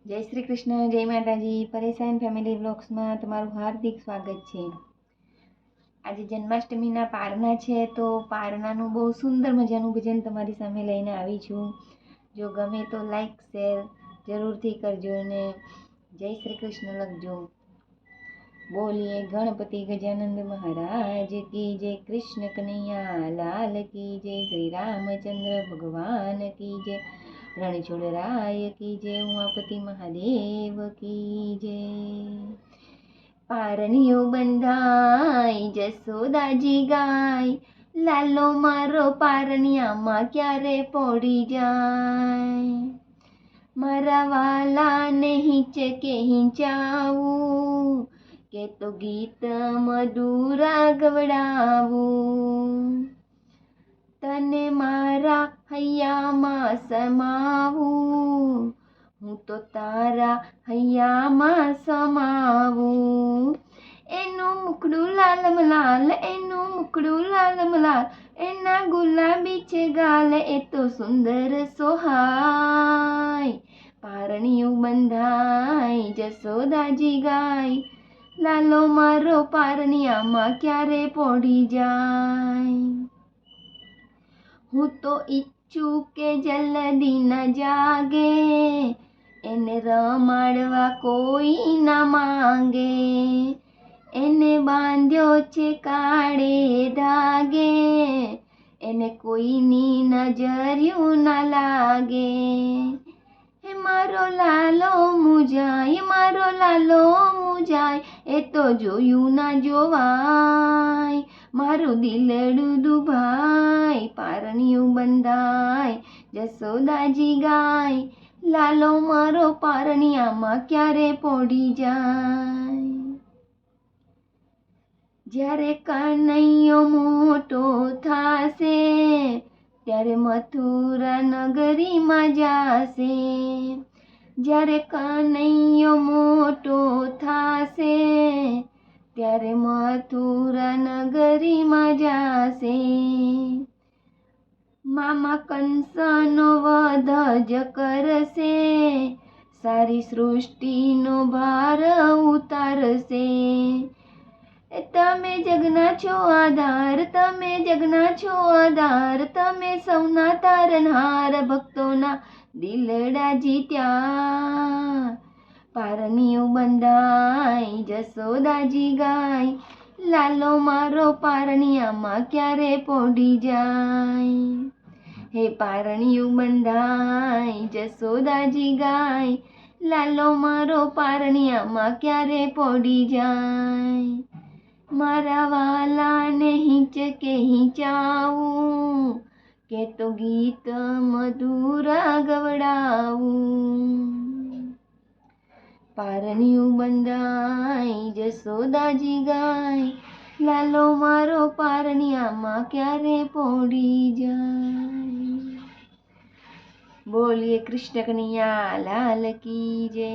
જય શ્રી કૃષ્ણ, જય માતાજી. પરેશાન ફેમિલી વ્લોગ્સમાં તમારું હાર્દિક સ્વાગત છે. આજે જન્માષ્ટમીના પારણા છે, તો પારણાનું બહુ સુંદર મજાનું ભજન તમારી સામે લઈને આવી છું. જો ગમે તો લાઈક શેર જરૂરથી કરજો અને જય શ્રી કૃષ્ણ લખજો. બોલીએ ગણપતિ ગજાનંદ મહારાજ કી જય, કૃષ્ણ કનૈયા લાલ કી જય, શ્રી રામચંદ્ર ભગવાન કી જય, રણછોડરાય કી જય, ઉમાપતિ મહાદેવ કી જય. પારણીઓ બંધાય જસોદાજી ગાય, લાલો મારો પારણિયામાં ક્યારે પડી જાય. મારા વાલાને હિંચકે હિંચાવું, કે તો ગીત મધુરા ગવડાવું. તને મારા હૈયામાં સમાવું, હું તો તારા હૈયામાં સમાવું. એનું મુખડું લાલમ લાલ, એનું મુખડું લાલમ લાલ, એના ગુલાબી છે ગાલ, એ તો સુંદર સોહાય. પારણિયું બંધાય જસોદાજી ગાય, લાલો મારો પારણિયામાં ક્યારે પડી જાય. હું તો ઈચ્છું કે જલ્દી ન જાગે, એને રમાડવા કોઈ ના માંગે. એને બાંધ્યો છે કાળે ધાગે, એને કોઈની નજર્યું ના લાગે. હે મારો લાલો મુજાય, મારો લાલો મુજાય, એ તો જોયું ના જોવાય. મારું દિલડું દુભાય. પારણિયું બંધાય જસોદાજી ગાય, લાલો મારો પારણિયામાં ક્યારે પડી જાય. જ્યારે કનૈયો મોટો થાશે, ત્યારે મથુરા નગરીમાં જાશે. જ્યારે કનૈયો મોટો થાશે, ત્યારે મથુરા નગરીમાં જાશે. મામા કંસનો વધ જ કરશે, સારી સૃષ્ટિનો ભાર ઉતારશે. તમે જગના છો આધાર, તમે જગના છો આધાર, તમે સૌના તારણહાર, ભક્તોના દિલડા જીત્યા. પારણિયું બંધાય જસોદાજી ગાય, લાલો મારો પારણિયામાં ક્યારે પડી જાય. હે પારણિયું બંધાય જસોદાજી ગાય, લાલો મારો પારણિયામાં ક્યારે પડી જાય. મારા વાલાને હિંચકે હિંચાવું, કે તો ગીત મધુરા ગવડાવું. પારણિયું બંધાય જસોદાજી ગાય, લાલો મારો પારણિયામાં ક્યારે પડી જાય. બોલીએ કૃષ્ણ કનૈયા લાલ કી જય.